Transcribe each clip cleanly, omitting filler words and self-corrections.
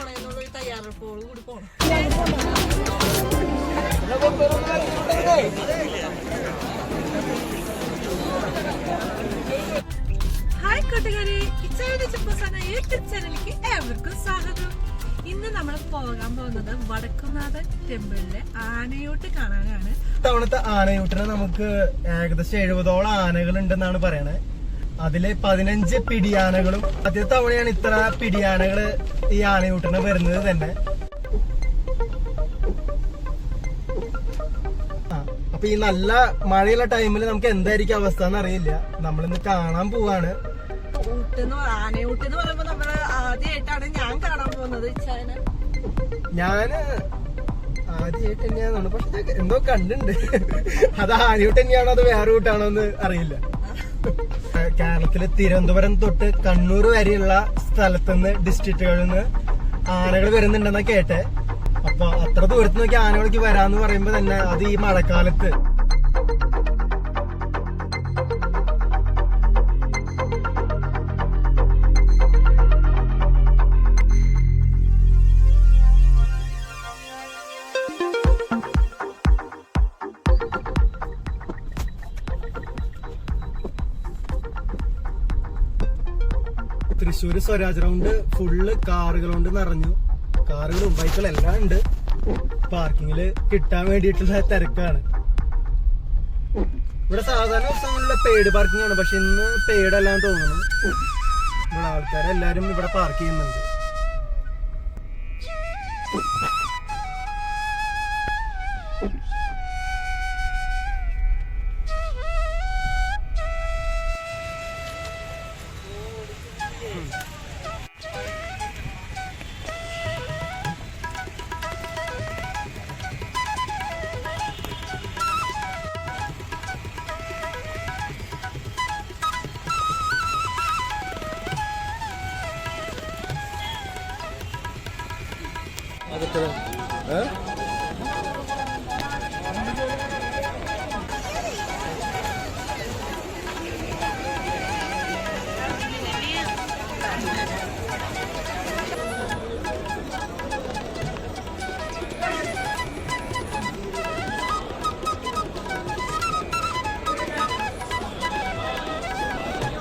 പോണെന്നുള്ളൊരു തയ്യാറെടുപ്പോട് കൂടി പോണം. ഹായ് കൂട്ടുകാരെ, യൂട്യൂബ് ചാനലിലേക്ക് ഏവർക്കും സ്വാഗതം. ഇന്ന് നമ്മൾ പോകാൻ പോകുന്നത് വടക്കുംനാഥൻ ടെമ്പിളിലെ ആനയൂട്ട് കാണാനാണ്. ഇത്തവണത്തെ ആനയൂട്ടിന് നമുക്ക് ഏകദേശം 70ഓളം ആനകൾ ഉണ്ടെന്നാണ് പറയണത്. അതില് 15 പിടിയാനകളും. ആദ്യത്തെ തവണയാണ് ഇത്ര പിടിയാനകള് ഈ ആനയൂട്ടിന് വരുന്നത് തന്നെ. അപ്പൊ ഈ നല്ല മഴയുള്ള ടൈമിൽ നമുക്ക് എന്തായിരിക്കും അവസ്ഥ എന്ന് അറിയില്ല. നമ്മളിന്ന് കാണാൻ പോവാണ്. ആനയൂട്ട് എന്ന് പറയുമ്പോ നമ്മള് ആദ്യമായിട്ടാണ് ഞാൻ കാണാൻ പോകുന്നത്. ഞാന് ആദ്യമായിട്ട് തന്നെയാണെന്നാണ്, പക്ഷെ എന്തോ കണ്ടുണ്ട്. അത് ആനയൂട്ട് തന്നെയാണോ അത് വേറെ റൂട്ടാണോ എന്ന് അറിയില്ല. കേരളത്തിലെ തിരുവനന്തപുരം തൊട്ട് കണ്ണൂർ വരെയുള്ള സ്ഥലത്തുനിന്ന് ഡിസ്ട്രിക്റ്റുകളിൽ നിന്ന് ആനകൾ വരുന്നുണ്ടെന്നാ കേട്ടെ. അപ്പൊ അത്ര ദൂരത്ത് നോക്കി ആനകൾക്ക് വരാന്ന് പറയുമ്പോ തന്നെ അത് ഈ മഴക്കാലത്ത് തൃശ്ശൂര് സ്വരാജ് റൗണ്ട് ഫുള്ള് കാറുകൾ കൊണ്ട് നിറഞ്ഞു. കാറുകളും ബൈക്കുകളും എല്ലാം ഉണ്ട്. പാർക്കിങ്ങില് കിട്ടാൻ വേണ്ടിയിട്ടുള്ള തിരക്കാണ്. ഇവിടെ സാധാരണ ദിവസങ്ങളിലെ പെയ്ഡ് പാർക്കിംഗ് ആണ്, പക്ഷെ ഇന്ന് പെയ്ഡ് അല്ലാന്ന് തോന്നുന്നു. ഇവിടെ ആൾക്കാരെല്ലാരും ഇവിടെ പാർക്ക് ചെയ്യുന്നുണ്ട്.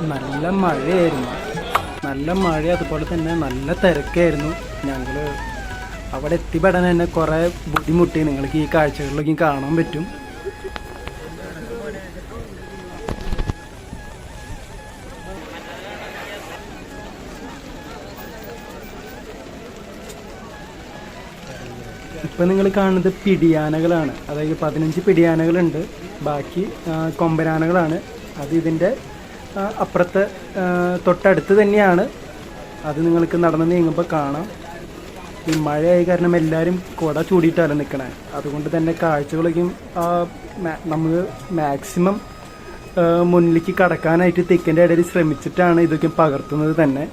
നല്ല മഴയായിരുന്നു. നല്ല മഴ, അതുപോലെ തന്നെ നല്ല തിരക്കായിരുന്നു. ഞങ്ങള് അവിടെ എത്തിപ്പെടാൻ തന്നെ കുറെ ബുദ്ധിമുട്ടി. നിങ്ങൾക്ക് ഈ കാഴ്ചകളിലൊക്കെ കാണാൻ പറ്റും. ഇപ്പൊ നിങ്ങൾ കാണുന്നത് പിടിയാനകളാണ്. അതായത് 15 പിടിയാനകളുണ്ട്. ബാക്കി കൊമ്പനാനകളാണ്. അത് ഇതിന്റെ അപ്പുറത്തെ തൊട്ടടുത്ത് തന്നെയാണ്. അത് നിങ്ങൾക്ക് നടന്ന് നീങ്ങുമ്പോൾ കാണാം. ഈ മഴയായ കാരണം എല്ലാവരും കുട ചൂടിയിട്ടല്ല നിൽക്കണേ. അതുകൊണ്ട് തന്നെ കാഴ്ചകളൊക്കെയും നമ്മൾ മാക്സിമം മുന്നിലേക്ക് കടക്കാനായിട്ട് തെക്കിൻ്റെ ഇടയിൽ ശ്രമിച്ചിട്ടാണ് ഇതൊക്കെ പകർത്തുന്നത് തന്നെ.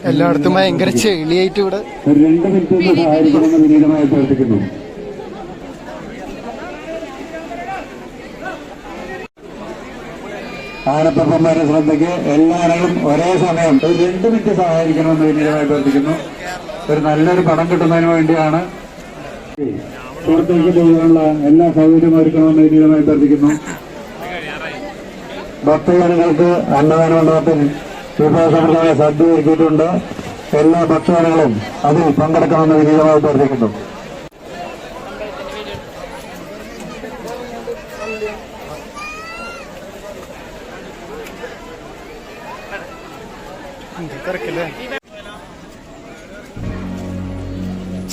എല്ലായിടത്തും ഭയങ്കര ചെളിയായിട്ട് ഇവിടെ 2 മിനിറ്റ് സഹായിക്കണമെന്ന് വിനീതമായി അഭ്യർത്ഥിക്കുന്നു. ആനപ്പന്മാരുടെ ശ്രദ്ധയ്ക്ക് എല്ലാവരും ഒരേ സമയം 2 മിനിറ്റ് സഹായിക്കണമെന്ന് വിനീതമായി അഭ്യർത്ഥിക്കുന്നു. ഒരു നല്ലൊരു പണം കിട്ടുന്നതിന് വേണ്ടിയാണ്. പുറത്തേക്ക് പോകാനുള്ള എല്ലാ സൗകര്യവും ഒരുക്കണമെന്ന് വിനീതമായി അഭ്യർത്ഥിക്കുന്നു. ഭക്തജനങ്ങൾക്ക് അന്നദാന മണ്ഡപത്തിൽ വിഭവസമൃദ്ധമായ സദ്യ ഒരുക്കിയിട്ടുണ്ട്. എല്ലാ ഭക്തജനങ്ങളും അതിൽ പങ്കെടുക്കണമെന്ന് വിനീതമായി അഭ്യർത്ഥിക്കുന്നു.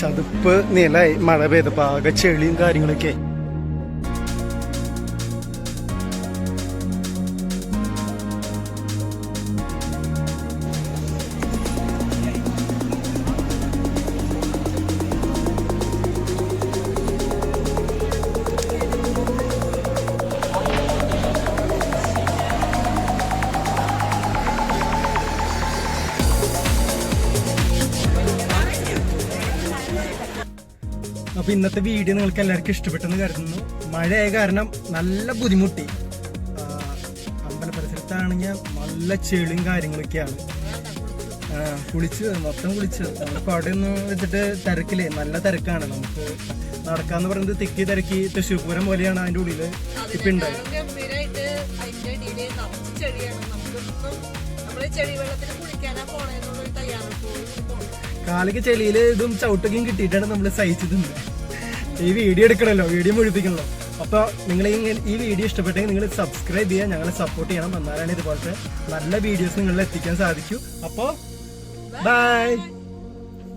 ചതുപ്പ് നിലായി മഴ പെയ്തപ്പോ ആകെ ചെളിയും കാര്യങ്ങളൊക്കെ. അപ്പൊ ഇന്നത്തെ വീഡിയോ നിങ്ങൾക്ക് എല്ലാവർക്കും ഇഷ്ടപ്പെട്ടെന്ന് കരുതുന്നു. മഴയായ കാരണം നല്ല ബുദ്ധിമുട്ടി. അമ്പല പരിസരത്താണെങ്കിൽ നല്ല ചെളിയും കാര്യങ്ങളൊക്കെയാണ്. മൊത്തം കുളിച്ച് നമുക്ക് അവിടെ ഒന്ന് വെച്ചിട്ട് തിരക്കില്ലേ, നല്ല തിരക്കാണ്. നമുക്ക് നടക്കാന്ന് പറയുന്നത് തിക്കി തിരക്കി തൃശ്ശൂർ പൂരം പോലെയാണ് അതിന്റെ ഉള്ളില് ഇപ്പൊ ഉണ്ടായത്. കാലിക്ക് ചെളിയില് ഇതും ചവിട്ടൊക്കെയും കിട്ടിയിട്ടാണ് നമ്മൾ സഹിച്ചത്. ഈ വീഡിയോ എടുക്കണല്ലോ, വീഡിയോ മുഴുപ്പിക്കണല്ലോ. അപ്പൊ നിങ്ങൾ ഈ വീഡിയോ ഇഷ്ടപ്പെട്ടെങ്കിൽ നിങ്ങൾ സബ്സ്ക്രൈബ് ചെയ്യുക, ഞങ്ങളെ സപ്പോർട്ട് ചെയ്യണം. എന്നാലാണ് ഇതുപോലത്തെ നല്ല വീഡിയോസ് നിങ്ങളിൽ എത്തിക്കാൻ സാധിക്കൂ. അപ്പോ ബൈ.